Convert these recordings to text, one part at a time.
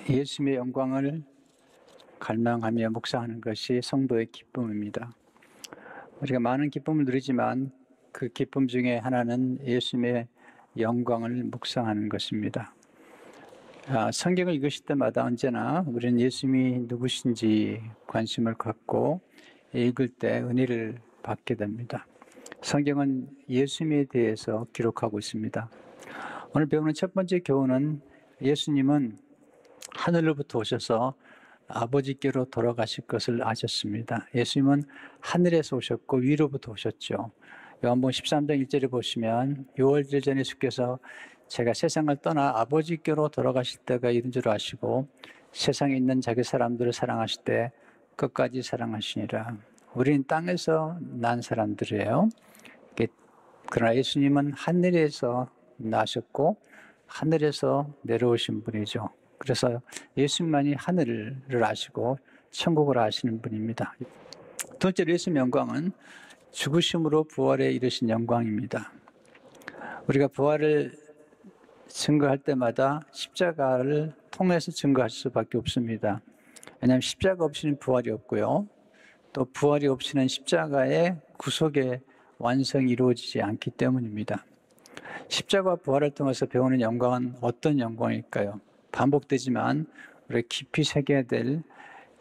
예수님의 영광을 갈망하며 묵상하는 것이 성도의 기쁨입니다. 우리가 많은 기쁨을 누리지만 그 기쁨 중에 하나는 예수님의 영광을 묵상하는 것입니다. 성경을 읽으실 때마다 언제나 우리는 예수님이 누구신지 관심을 갖고 읽을 때 은혜를 받게 됩니다. 성경은 예수님에 대해서 기록하고 있습니다. 오늘 배우는 첫 번째 교훈은 예수님은 하늘로부터 오셔서 아버지께로 돌아가실 것을 아셨습니다. 예수님은 하늘에서 오셨고 위로부터 오셨죠. 요한복음 13장 1절에 보시면 6월절 전에 주께서 제가 세상을 떠나 아버지께로 돌아가실 때가 이른 줄 아시고 세상에 있는 자기 사람들을 사랑하실 때 끝까지 사랑하시니라. 우리는 땅에서 난 사람들이에요. 그러나 예수님은 하늘에서 나셨고 하늘에서 내려오신 분이죠. 그래서 예수님만이 하늘을 아시고 천국을 아시는 분입니다. 두 번째로 예수님의 영광은 죽으심으로 부활에 이르신 영광입니다. 우리가 부활을 증거할 때마다 십자가를 통해서 증거할 수밖에 없습니다. 왜냐하면 십자가 없이는 부활이 없고요. 또 부활이 없이는 십자가의 구속의 완성이 이루어지지 않기 때문입니다. 십자가와 부활을 통해서 배우는 영광은 어떤 영광일까요? 반복되지만 우리가 깊이 새겨야 될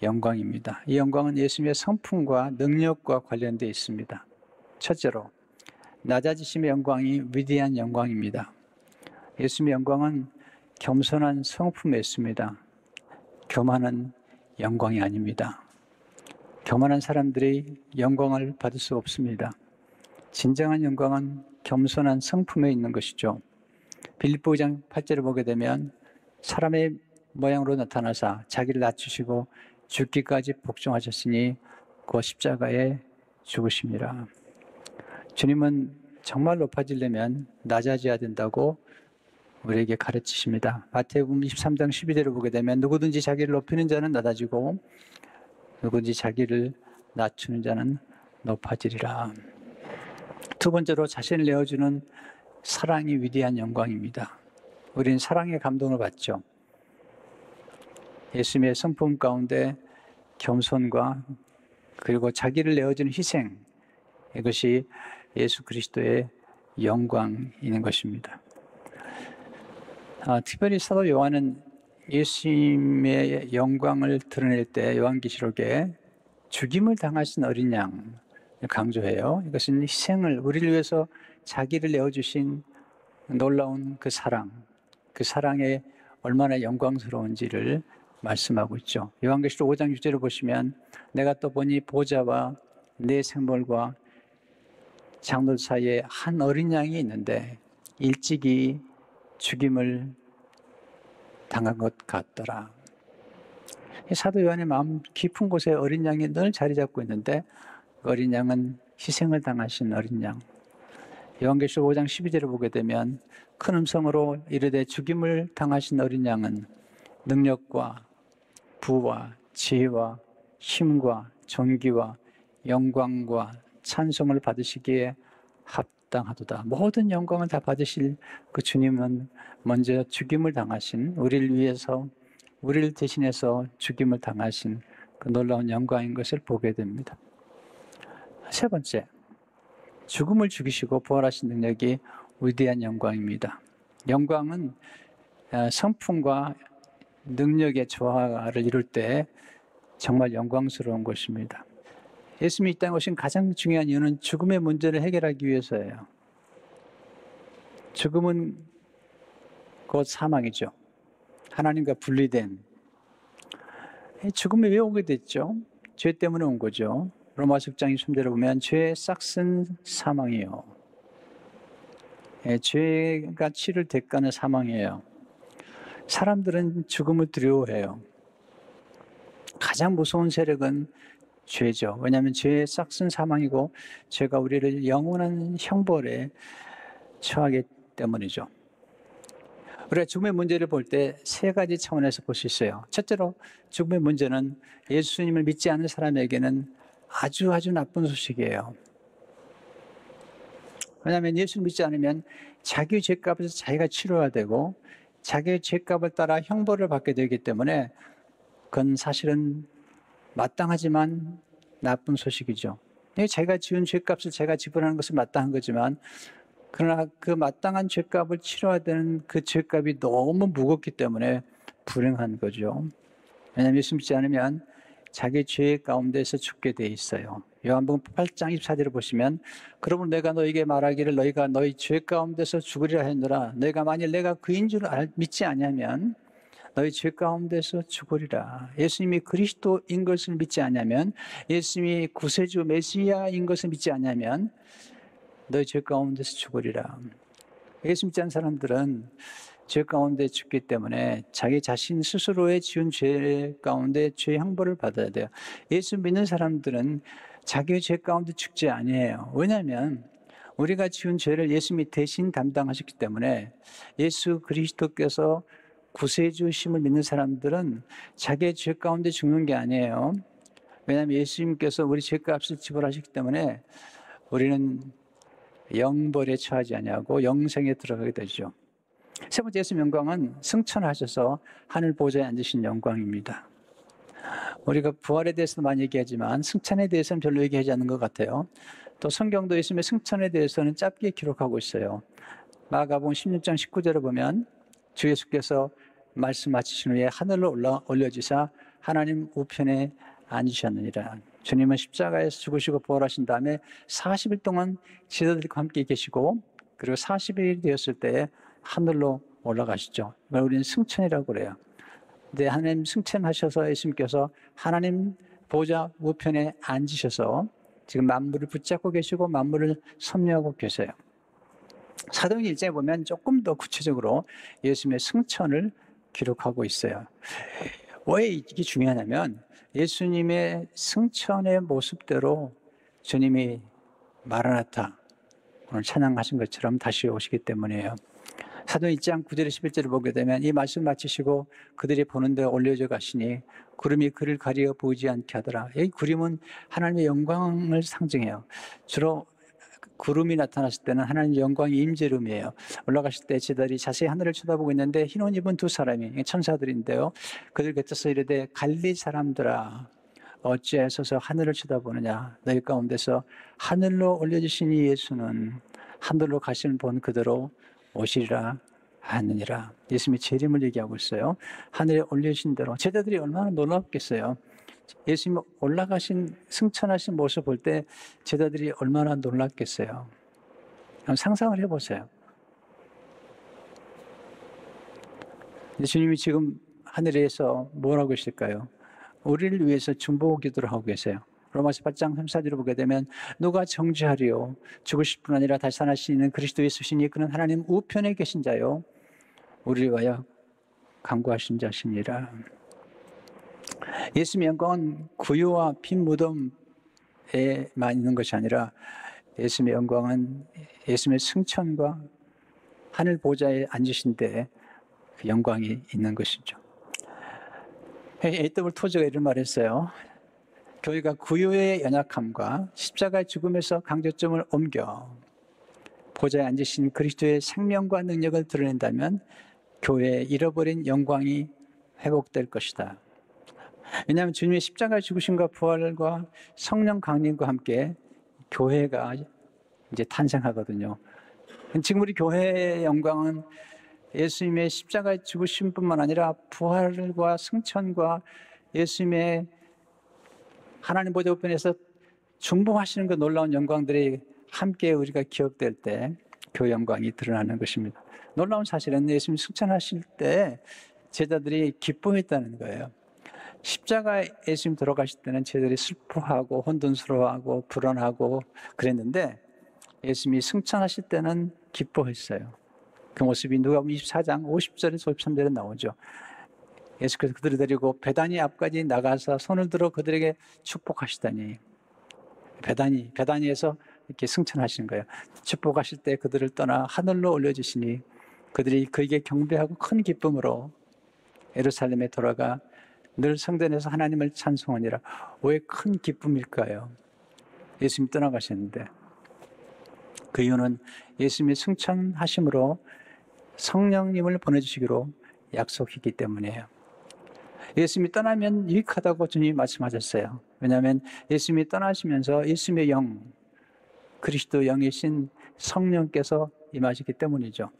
영광입니다. 이 영광은 예수님의 성품과 능력과 관련되어 있습니다. 첫째로 낮아지심의 영광이 위대한 영광입니다. 예수님의 영광은 겸손한 성품에 있습니다. 교만한 영광이 아닙니다. 교만한 사람들이 영광을 받을 수 없습니다. 진정한 영광은 겸손한 성품에 있는 것이죠. 빌립보 2장 8절을 보게 되면 사람의 모양으로 나타나사 자기를 낮추시고 죽기까지 복종하셨으니 그 십자가에 죽으심이라. 주님은 정말 높아지려면 낮아져야 된다고 우리에게 가르치십니다. 마태복음 23장 12절을 보게 되면 누구든지 자기를 높이는 자는 낮아지고 누구든지 자기를 낮추는 자는 높아지리라. 두 번째로 자신을 내어주는 사랑이 위대한 영광입니다. 우리는 사랑의 감동을 받죠. 예수님의 성품 가운데 겸손과 그리고 자기를 내어주는 희생, 이것이 예수 그리스도의 영광인 것입니다. 특별히 사도 요한은 예수님의 영광을 드러낼 때 요한계시록에 죽임을 당하신 어린 양을 강조해요. 이것은 희생을 우리를 위해서 자기를 내어주신 놀라운 그 사랑에 얼마나 영광스러운지를 말씀하고 있죠. 요한계시록 5장 6절을 보시면 내가 또 보니 보좌와 네 생물과 장돌 사이에 한 어린 양이 있는데 일찍이 죽임을 당한 것 같더라. 사도 요한의 마음 깊은 곳에 어린 양이 늘 자리 잡고 있는데 어린 양은 희생을 당하신 어린 양. 요한계시록 5장 12절을 보게 되면 큰 음성으로 이르되 죽임을 당하신 어린 양은 능력과 부와 지혜와 힘과 존귀와 영광과 찬송을 받으시기에 합당하도다. 모든 영광을 다 받으실 그 주님은 먼저 죽임을 당하신 우리를 위해서 우리를 대신해서 죽임을 당하신 그 놀라운 영광인 것을 보게 됩니다. 세 번째, 죽음을 죽이시고 부활하신 능력이 위대한 영광입니다. 영광은 성품과 능력의 조화를 이룰 때 정말 영광스러운 것입니다. 예수님이 이 땅에 오신 가장 중요한 이유는 죽음의 문제를 해결하기 위해서예요. 죽음은 곧 사망이죠. 하나님과 분리된. 죽음이 왜 오게 됐죠? 죄 때문에 온 거죠. 로마서 6장 23절을 보면 죄의 싹은 사망이요. 죄가 치를 대가는 사망이에요. 사람들은 죽음을 두려워해요. 가장 무서운 세력은 죄죠. 왜냐하면 죄의 싹은 사망이고 죄가 우리를 영원한 형벌에 처하기 때문이죠. 우리가 죽음의 문제를 볼 때 세 가지 차원에서 볼 수 있어요. 첫째로 죽음의 문제는 예수님을 믿지 않는 사람에게는 아주 나쁜 소식이에요. 왜냐하면 예수를 믿지 않으면 자기 죄값을 자기가 치러야 되고 자기의 죄값을 따라 형벌을 받게 되기 때문에 그건 사실은 마땅하지만 나쁜 소식이죠. 제가 지은 죄값을 제가 지불하는 것은 마땅한 거지만 그러나 그 마땅한 죄값을 치러야 되는 그 죄값이 너무 무겁기 때문에 불행한 거죠. 왜냐하면 예수 믿지 않으면 자기 죄 가운데서 죽게 돼 있어요. 요한복음 8장 24절을 보시면 그러므로 내가 너에게 말하기를 너희가 너희 죄 가운데서 죽으리라 하느라 너희가 만일 내가 그인 줄 믿지 아니하면 너희 죄 가운데서 죽으리라. 예수님이 그리스도인 것을 믿지 않으면 예수님이 구세주 메시아인 것을 믿지 않으면 너희 죄 가운데서 죽으리라. 예수 믿지 않는 사람들은 죄 가운데 죽기 때문에 자기 자신 스스로의 지은 죄 가운데 죄 형벌을 받아야 돼요. 예수 믿는 사람들은 자기의 죄 가운데 죽지 아니에요. 왜냐하면 우리가 지은 죄를 예수님이 대신 담당하셨기 때문에 예수 그리스도께서 구세주심을 믿는 사람들은 자기의 죄 가운데 죽는 게 아니에요. 왜냐하면 예수님께서 우리 죄값을 지불하셨기 때문에 우리는 영벌에 처하지 아니하고 영생에 들어가게 되죠. 세 번째 예수님 영광은 승천하셔서 하늘 보좌에 앉으신 영광입니다. 우리가 부활에 대해서도 많이 얘기하지만 승천에 대해서는 별로 얘기하지 않는 것 같아요. 또 성경도 예수님의 승천에 대해서는 짧게 기록하고 있어요. 마가복음 16장 19절을 보면 주 예수께서 말씀 마치신 후에 하늘로 올려지사 하나님 우편에 앉으셨느니라. 주님은 십자가에서 죽으시고 부활하신 다음에 40일 동안 제자들과 함께 계시고 그리고 40일이 되었을 때 하늘로 올라가시죠. 그걸 우리는 승천이라고 그래요. 근데 하나님 승천하셔서 예수님께서 하나님 보좌 우편에 앉으셔서 지금 만물을 붙잡고 계시고 만물을 섭리하고 계세요. 사도행전 1장에 보면 조금 더 구체적으로 예수님의 승천을 기록하고 있어요. 왜 이게 중요하냐면 예수님의 승천의 모습대로 주님이 마라나타 오늘 찬양하신 것처럼 다시 오시기 때문이에요. 사도행전 1장 9절에 11절을 보게 되면 이 말씀 마치시고 그들이 보는 데 올려져 가시니 구름이 그를 가리어 보이지 않게 하더라. 이 구름은 하나님의 영광을 상징해요. 주로 구름이 나타났을 때는 하나님의 영광이 임재름이에요. 올라가실 때 제자들이 자세히 하늘을 쳐다보고 있는데 흰 옷 입은 두 사람이 천사들인데요. 그들 곁에서 이르되 갈릴리 사람들아 어찌하여 서서 하늘을 쳐다보느냐. 너희 가운데서 하늘로 올려주신 이 예수는 하늘로 가시는 본 그대로 오시리라 하느니라. 예수님의 재림을 얘기하고 있어요. 하늘에 올리신 대로. 제자들이 얼마나 놀랍겠어요. 예수님 올라가신 승천하신 모습 볼 때 제자들이 얼마나 놀랐겠어요. 한번 상상을 해보세요. 주님이 지금 하늘에서 뭘 하고 계실까요? 우리를 위해서 중보 기도를 하고 계세요. 로마서 8장 3-4절을 보게 되면 누가 정죄하리요 죽으실 뿐 아니라 다시 살아나시는 그리스도 예수시니 그는 하나님 우편에 계신 자요 우리를 위하여 간구하신 자시니라. 예수님의 영광은 구유와 빈 무덤에만 있는 것이 아니라 예수님의 영광은 예수님의 승천과 하늘 보좌에 앉으신 데 그 영광이 있는 것이죠. A.W. 토저가 이런 말을 했어요. 교회가 구유의 연약함과 십자가의 죽음에서 강조점을 옮겨 보좌에 앉으신 그리스도의 생명과 능력을 드러낸다면 교회의 잃어버린 영광이 회복될 것이다. 왜냐하면 주님의 십자가의 죽으심과 부활과 성령 강림과 함께 교회가 이제 탄생하거든요. 지금 우리 교회의 영광은 예수님의 십자가의 죽으심뿐만 아니라 부활과 승천과 예수님의 하나님 보좌 우편에서 중보하시는 그 놀라운 영광들이 함께 우리가 기억될 때 교회 영광이 드러나는 것입니다. 놀라운 사실은 예수님 승천하실 때 제자들이 기뻐했다는 거예요. 십자가에 예수님 들어가실 때는 제자들이 슬퍼하고 혼돈스러워하고 불안하고 그랬는데 예수님이 승천하실 때는 기뻐했어요. 그 모습이 누가복음 24장 50절에서 53절에 나오죠. 예수께서 그들을 데리고 베다니 앞까지 나가서 손을 들어 그들에게 축복하시다니. 베다니에서 이렇게 승천하시는 거예요. 축복하실 때 그들을 떠나 하늘로 올려주시니 그들이 그에게 경배하고 큰 기쁨으로 예루살렘에 돌아가 늘 성전에서 하나님을 찬송하니라. 왜 큰 기쁨일까요? 예수님 떠나가셨는데 그 이유는 예수님이 승천하심으로 성령님을 보내주시기로 약속했기 때문이에요. 예수님이 떠나면 유익하다고 주님이 말씀하셨어요. 왜냐하면 예수님이 떠나시면서 예수님의 영, 그리스도 영이신 성령께서 임하시기 때문이죠.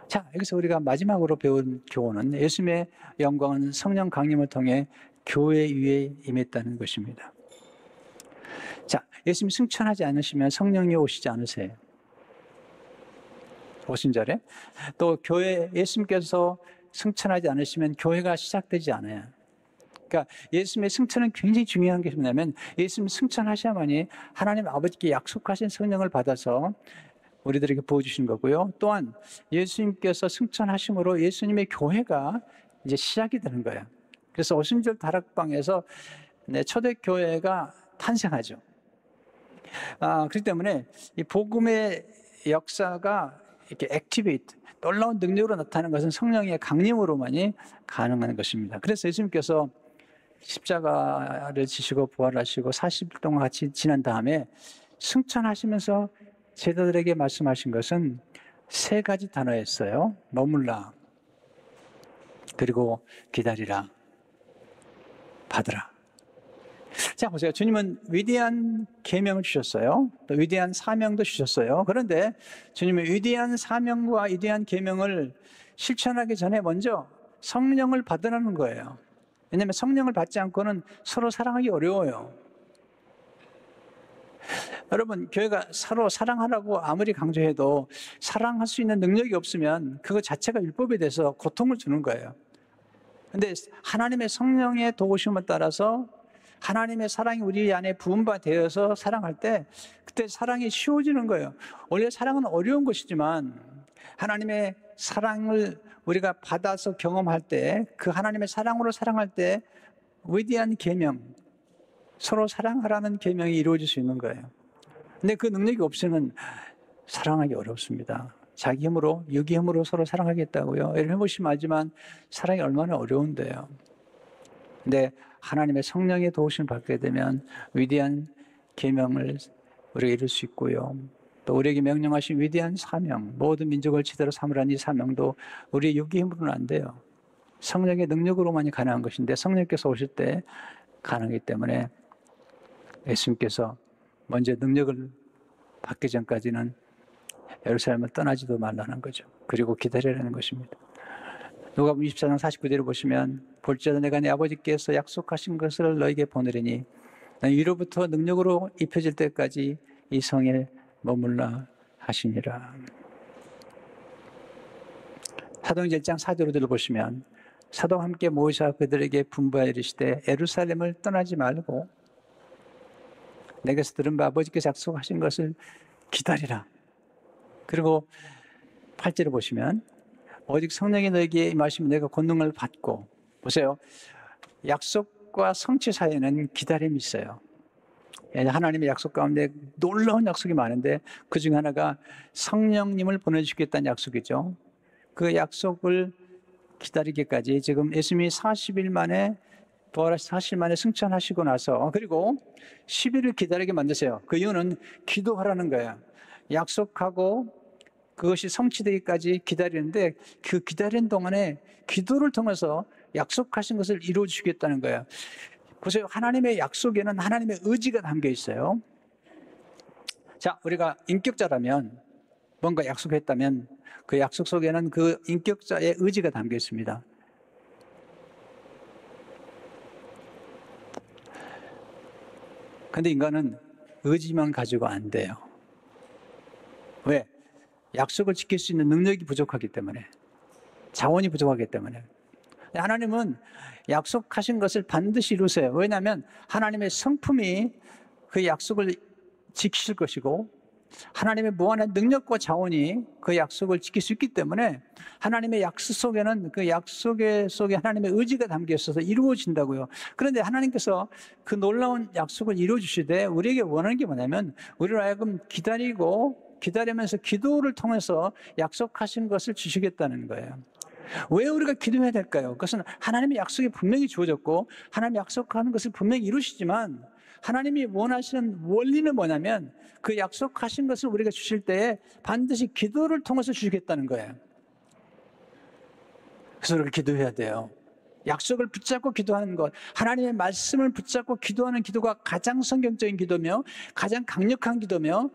자, 여기서 우리가 마지막으로 배운 교훈은 예수님의 영광은 성령 강림을 통해 교회 위에 임했다는 것입니다. 자, 예수님이 승천하지 않으시면 성령이 오시지 않으세요. 50절에 또 교회 예수님께서 승천하지 않으시면 교회가 시작되지 않아요. 그러니까 예수님의 승천은 굉장히 중요한 게 뭐냐면 예수님 승천하셔야만이 하나님 아버지께 약속하신 성령을 받아서 우리들에게 부어주신 거고요. 또한 예수님께서 승천하심으로 예수님의 교회가 이제 시작이 되는 거예요. 그래서 오순절 다락방에서 초대교회가 탄생하죠. 그렇기 때문에 이 복음의 역사가 이렇게 액티베이트, 놀라운 능력으로 나타나는 것은 성령의 강림으로만이 가능한 것입니다. 그래서 예수님께서 십자가를 지시고 부활하시고 40일 동안 같이 지난 다음에 승천하시면서 제자들에게 말씀하신 것은 세 가지 단어였어요. 머물라, 그리고 기다리라, 받으라. 자, 보세요. 주님은 위대한 계명을 주셨어요. 또 위대한 사명도 주셨어요. 그런데 주님은 위대한 사명과 위대한 계명을 실천하기 전에 먼저 성령을 받으라는 거예요. 왜냐하면 성령을 받지 않고는 서로 사랑하기 어려워요. 여러분, 교회가 서로 사랑하라고 아무리 강조해도 사랑할 수 있는 능력이 없으면 그거 자체가 율법에 대해서 고통을 주는 거예요. 그런데 하나님의 성령의 도우심을 따라서 하나님의 사랑이 우리 안에 부음바 되어서 사랑할 때 그때 사랑이 쉬워지는 거예요. 원래 사랑은 어려운 것이지만 하나님의 사랑을 우리가 받아서 경험할 때 그 하나님의 사랑으로 사랑할 때 위대한 계명, 서로 사랑하라는 계명이 이루어질 수 있는 거예요. 근데 그 능력이 없으면 사랑하기 어렵습니다. 자기 힘으로, 유기 힘으로 서로 사랑하겠다고요. 이런 해보시면 알지만 사랑이 얼마나 어려운데요. 근데 하나님의 성령의 도우심을 받게 되면 위대한 계명을 우리가 이룰 수 있고요. 또 우리에게 명령하신 위대한 사명, 모든 민족을 지대로 삼으라는 이 사명도 우리의 육의 힘으로는 안 돼요. 성령의 능력으로만이 가능한 것인데 성령께서 오실 때 가능하기 때문에 예수님께서 먼저 능력을 받기 전까지는 예루살렘을 떠나지도 말라는 거죠. 그리고 기다리라는 것입니다. 누가복음 24장 49절을 보시면 볼지어다 내가 내 아버지께서 약속하신 것을 너에게 보내리니 위로부터 능력으로 입혀질 때까지 이 성에 머물라 하시니라. 사도행전 1장 4절을 보시면 사도와 함께 모이사 그들에게 분부하여 이르시되 예루살렘을 떠나지 말고 내게서 들은 바 아버지께서 약속하신 것을 기다리라. 그리고 8절을 보시면 오직 성령이 너에게 임하시면 내가 권능을 받고, 보세요. 약속과 성취 사이에는 기다림이 있어요. 하나님의 약속 가운데 놀라운 약속이 많은데 그 중에 하나가 성령님을 보내주시겠다는 약속이죠. 그 약속을 기다리기까지 지금 예수님이 40일 만에 부활하신 40일 만에 승천하시고 나서 그리고 10일을 기다리게 만드세요. 그 이유는 기도하라는 거예요. 약속하고 그것이 성취되기까지 기다리는데 그 기다리는 동안에 기도를 통해서 약속하신 것을 이루어 주시겠다는 거예요. 보세요. 하나님의 약속에는 하나님의 의지가 담겨 있어요. 자, 우리가 인격자라면 뭔가 약속했다면 그 약속 속에는 그 인격자의 의지가 담겨 있습니다. 그런데 인간은 의지만 가지고 안 돼요. 왜? 약속을 지킬 수 있는 능력이 부족하기 때문에, 자원이 부족하기 때문에. 하나님은 약속하신 것을 반드시 이루세요. 왜냐하면 하나님의 성품이 그 약속을 지키실 것이고 하나님의 무한한 능력과 자원이 그 약속을 지킬 수 있기 때문에 하나님의 약속 속에는 그 약속 속에 하나님의 의지가 담겨 있어서 이루어진다고요. 그런데 하나님께서 그 놀라운 약속을 이루어 주시되 우리에게 원하는 게 뭐냐면 우리로 하여금 기다리면서 기도를 통해서 약속하신 것을 주시겠다는 거예요. 왜 우리가 기도해야 될까요? 그것은 하나님의 약속이 분명히 주어졌고 하나님이 약속하는 것을 분명히 이루시지만 하나님이 원하시는 원리는 뭐냐면 그 약속하신 것을 우리가 주실 때에 반드시 기도를 통해서 주시겠다는 거예요. 그래서 그렇게 기도해야 돼요. 약속을 붙잡고 기도하는 것, 하나님의 말씀을 붙잡고 기도하는 기도가 가장 성경적인 기도며 가장 강력한 기도며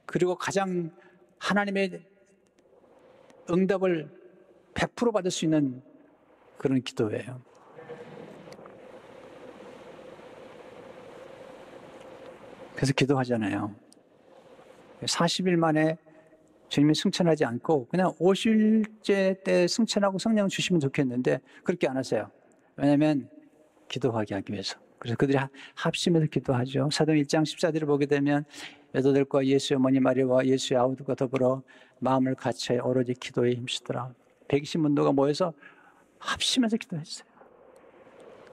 그리고 가장 하나님의 응답을 100% 받을 수 있는 그런 기도예요. 그래서 기도하잖아요. 40일 만에 주님이 승천하지 않고 그냥 50일째 때 승천하고 성령 주시면 좋겠는데 그렇게 안 하세요. 왜냐하면 기도하게 하기 위해서. 그래서 그들이 합심해서 기도하죠. 사도행 1장 14절을 보게 되면 여자들과 예수의 어머니 마리아와 예수의 아우들과 더불어 마음을 같이 오로지 기도에 힘쓰더라. 120문도가 모여서 합심해서 기도했어요.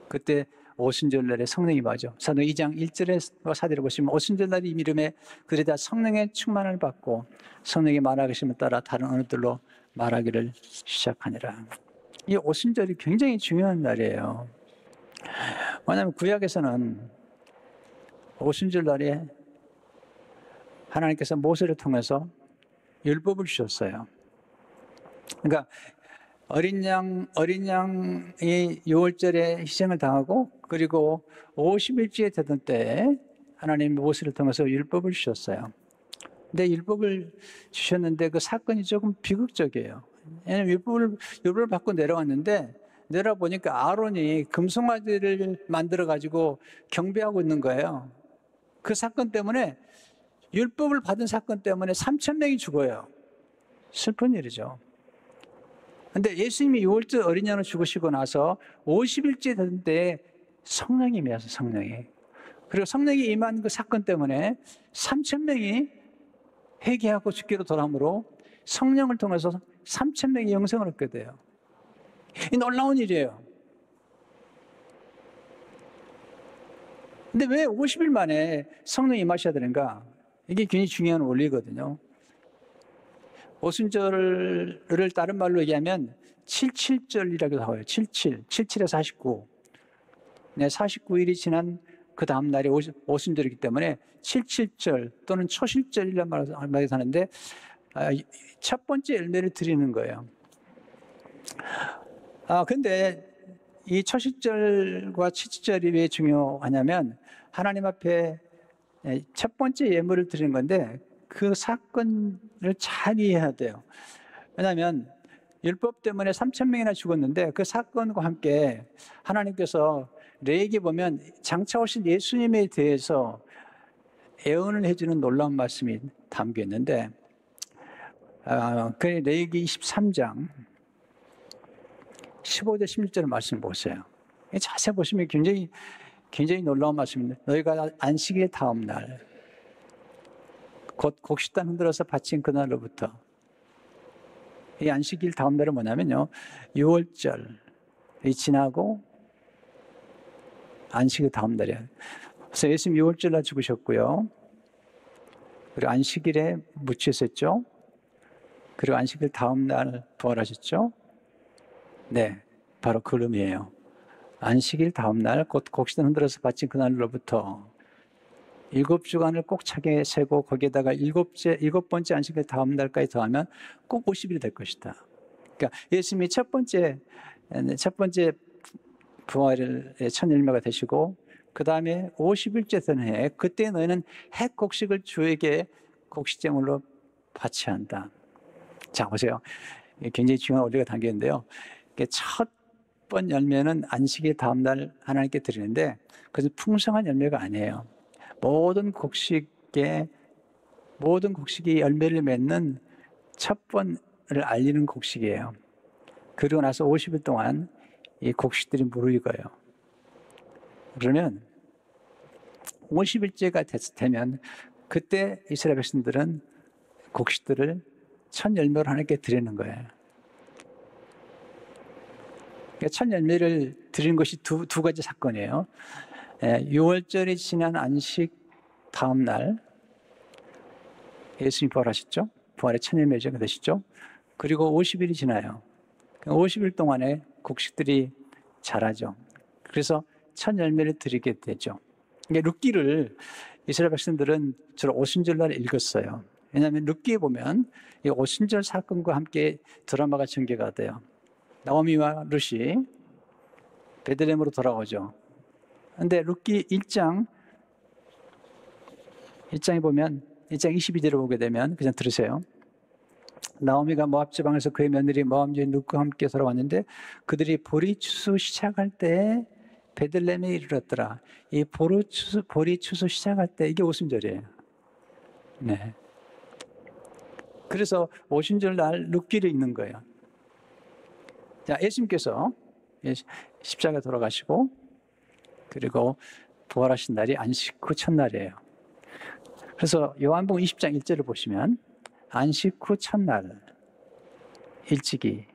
그때 오순절날에 성령이 임하죠. 사도행 2장 1절에 4절을 보시면 오순절날이 이름에 그들이 다 성령의 충만을 받고 성령의 말하심을 따라 다른 언어들로 말하기를 시작하니라. 이 오순절이 굉장히 중요한 날이에요. 왜냐하면 구약에서는 오순절날에 하나님께서 모세를 통해서 율법을 주셨어요. 그러니까 어린 양이 6월절에 희생을 당하고 그리고 50일째 되던 때에 하나님이 모세를 통해서 율법을 주셨어요. 근데 율법을 주셨는데 그 사건이 조금 비극적이에요. 왜냐하면 율법을 받고 내려왔는데 내려보니까 아론이 금송아지를 만들어가지고 경배하고 있는 거예요. 그 사건 때문에 율법을 받은 사건 때문에 3,000명이 죽어요. 슬픈 일이죠. 근데 예수님이 6월절 어린 양을 죽으시고 나서 50일째 된 때에 성령이 임해서 성령이. 그리고 성령이 임한 그 사건 때문에 3,000명이 회개하고 죽기로 돌아오므로 성령을 통해서 3,000명이 영생을 얻게 돼요. 이 놀라운 일이에요. 근데 왜 50일 만에 성령이 임하셔야 되는가? 이게 굉장히 중요한 원리거든요. 오순절을 다른 말로 얘기하면 77절이라고 하고요. 77에 49. 네, 49일이 지난 그 다음 날이 오순절이기 때문에 77절 또는 초실절이라는 말을 하는데 첫 번째 열매를 드리는 거예요. 근데 이 초실절과 칠칠절이 왜 중요하냐면 하나님 앞에 첫 번째 예물을 드리는 건데 그 사건을 잘 이해해야 돼요. 왜냐하면 율법 때문에 3,000명이나 죽었는데 그 사건과 함께 하나님께서 레위기에 보면 장차 오신 예수님에 대해서 예언을 해주는 놀라운 말씀이 담겨 있는데 그 레위기 23장 15절 16절 말씀 보세요. 자세히 보시면 굉장히 놀라운 말씀입니다. 너희가 안식일 다음 날 곧 곡식단 흔들어서 바친 그날로부터 이 안식일 다음 날은 뭐냐면요 6월절이 지나고 안식일 다음 날이에요. 그래서 예수님 6월절 날 죽으셨고요. 그리고 안식일에 묻히셨죠. 그리고 안식일 다음 날 부활하셨죠. 네, 바로 그 의미예요. 안식일 다음 날 곧 곡식단 흔들어서 바친 그날로부터 7주간을 꼭 차게 세고 거기에다가 일곱 번째 안식일 다음 날까지 더하면 꼭 50일이 될 것이다. 그러니까 예수님이 첫 번째 부활의 첫 열매가 되시고 그 다음에 50일째 되는 해 그때 너희는 핵 곡식을 주에게 곡식제물로 바쳐야 한다. 자 보세요. 굉장히 중요한 원리가 담겨 있는데요. 첫 번 열매는 안식일 다음 날 하나님께 드리는데 그것은 풍성한 열매가 아니에요. 모든 곡식이 열매를 맺는 첫 번을 알리는 곡식이에요. 그리고 나서 50일 동안 이 곡식들이 무르익어요. 그러면 50일째가 되면 그때 이스라엘 백성들은 곡식들을 첫 열매로 하나님께 드리는 거예요. 첫 열매를 드리는 것이 두 가지 사건이에요. 6월절이 지난 안식 다음 날 예수님이 부활하셨죠. 부활의 첫 열매가 되시죠. 그리고 50일이 지나요. 50일 동안에 곡식들이 자라죠. 그래서 첫 열매를 드리게 되죠. 룻기를 이스라엘 백성들은 주로 오순절날 읽었어요. 왜냐하면 룻기에 보면 이 오순절 사건과 함께 드라마가 전개가 돼요. 나오미와 룻이 베들레헴으로 돌아오죠. 근데 룻기 1장에 보면 1장 22절을 보게 되면 그냥 들으세요. 나오미가 모압 지방에서 그의 며느리 모압 여인 룻과 함께 돌아왔는데 그들이 보리 추수 시작할 때 베들레헴에 이르렀더라. 이 보리 추수 시작할 때 이게 오순절이에요. 네. 그래서 오순절 날 룻기를 읽는 거예요. 자, 예수님께서 십자가 돌아가시고 그리고 부활하신 날이 안식 후 첫날이에요. 그래서 요한복음 20장 1절을 보시면 안식 후 첫날 일찍이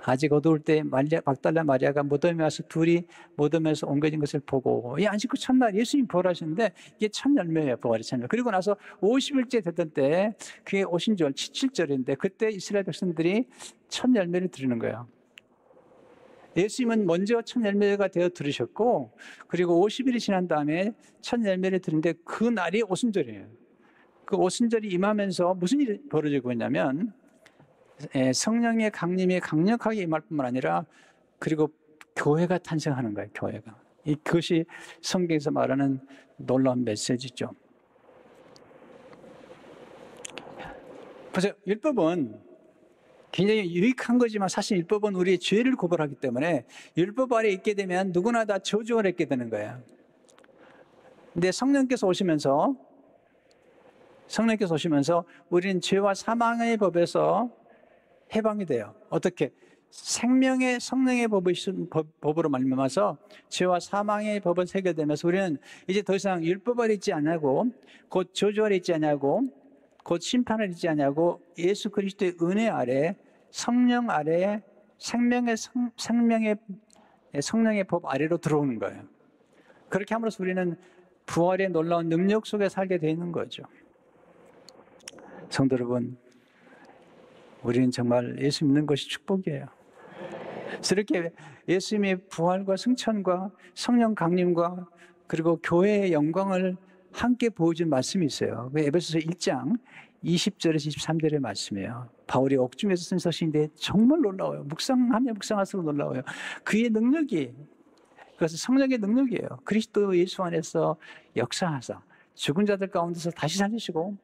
아직 어두울 때 막달라 마리아가 무덤에 와서 둘이 무덤에서 옮겨진 것을 보고 이 안식 후 첫날 예수님 부활하시는데 이게 첫 열매예요. 부활의 첫날. 그리고 나서 50일째 됐던 때 그게 오순절 7절인데 그때 이스라엘 백성들이 첫 열매를 드리는 거예요. 예수님은 먼저 첫 열매가 되어 들으셨고 그리고 50일이 지난 다음에 첫 열매를 드리는데 그 날이 오순절이에요. 그 오순절이 임하면서 무슨 일이 벌어지고 있냐면 성령의 강림이 강력하게 임할 뿐만 아니라 그리고 교회가 탄생하는 거예요. 교회가. 그것이 성경에서 말하는 놀라운 메시지죠. 그래서 율법은 굉장히 유익한 거지만 사실 율법은 우리의 죄를 고발하기 때문에 율법 아래 있게 되면 누구나 다 저주 아래 있게 되는 거예요. 근데 성령께서 오시면서 우리는 죄와 사망의 법에서 해방이 돼요. 어떻게? 생명의 성령의 법으로 말미암아서 죄와 사망의 법을 해결되면서 우리는 이제 더 이상 율법 아래 있지 않냐고 곧 저주 아래 있지 않냐고 곧 심판 아래 있지 않냐고 예수 그리스도의 은혜 아래 성령 아래 생명의 성령의 법 아래로 들어오는 거예요. 그렇게 함으로써 우리는 부활의 놀라운 능력 속에 살게 되어 있는 거죠. 성도 여러분, 우리는 정말 예수 믿는 것이 축복이에요. 그래서 이렇게 예수님의 부활과 승천과 성령 강림과 그리고 교회의 영광을 함께 보여준 말씀이 있어요. 에베소서 1장 20절에서 23절의 말씀이에요. 바울이 옥중에서 쓴 서신인데 정말 놀라워요. 묵상하면 묵상할수록 놀라워요. 그의 능력이, 그것은 성령의 능력이에요. 그리스도 예수 안에서 역사하사 죽은 자들 가운데서 다시 살리시고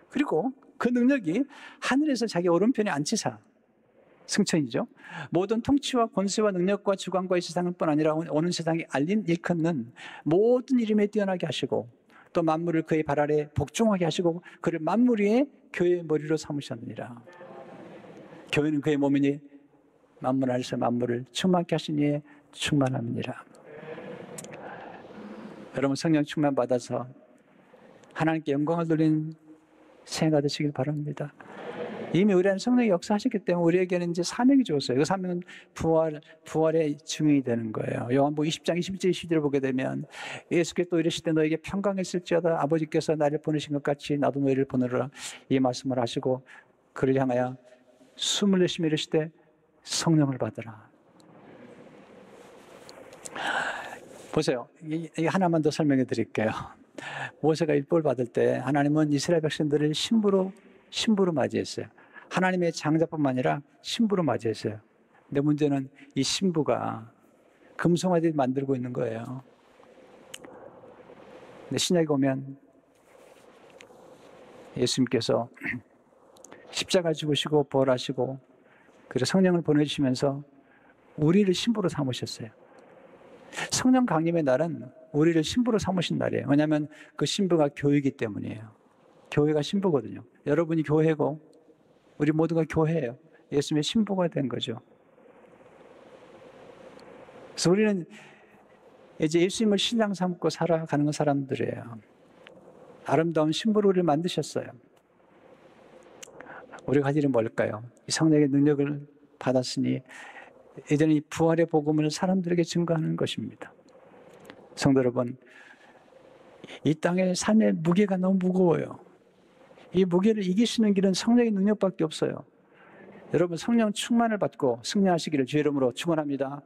그리고 그 능력이 하늘에서 자기 오른편에 앉히사 승천이죠. 모든 통치와 권세와 능력과 주관과 이 세상을 뿐 아니라 오는 세상에 일컫는 모든 이름에 뛰어나게 하시고 또 만물을 그의 발 아래 복종하게 하시고 그를 만물 위에 교회의 머리로 삼으셨느니라. 교회는 그의 몸이니 만물 안에서 만물을 충만케 하신 이에 충만함이니라. 여러분 성령 충만 받아서 하나님께 영광을 돌리는 생애가 되시길 바랍니다. 이미 우리 안에 성령이 역사하셨기 때문에 우리에게는 이제 사명이 주었어요. 그 사명은 부활의 증인이 되는 거예요. 요한복음 20장 21절 22절을 보게 되면 예수께서 또 이르시되 너에게 평강이 있을지어다 아버지께서 나를 보내신 것 같이 나도 너희를 보내라 이 말씀을 하시고 그를 향하여 숨을 내쉬며 이르시되 성령을 받으라. 보세요. 이 하나만 더 설명해 드릴게요. 모세가 율법을 받을 때 하나님은 이스라엘 백성들을 신부로 맞이했어요. 하나님의 장자뿐만 아니라 신부로 맞이했어요. 근데 문제는 이 신부가 금송아지를 만들고 있는 거예요. 근데 신약에 오면 예수님께서 십자가 죽으시고 부활하시고 그리고 성령을 보내주시면서 우리를 신부로 삼으셨어요. 성령 강림의 날은 우리를 신부로 삼으신 날이에요. 왜냐하면 그 신부가 교회이기 때문이에요. 교회가 신부거든요. 여러분이 교회고 우리 모두가 교회예요. 예수님의 신부가 된 거죠. 그래서 우리는 이제 예수님을 신랑 삼고 살아가는 사람들이에요. 아름다운 신부로 우리를 만드셨어요. 우리가 할 일은 뭘까요? 이 성령의 능력을 받았으니 이제는 이 부활의 복음을 사람들에게 증거하는 것입니다. 성도 여러분, 이 땅의 삶의 무게가 너무 무거워요. 이 무게를 이기시는 길은 성령의 능력밖에 없어요. 여러분 성령 충만을 받고 승리하시기를 주의 이름으로 축원합니다.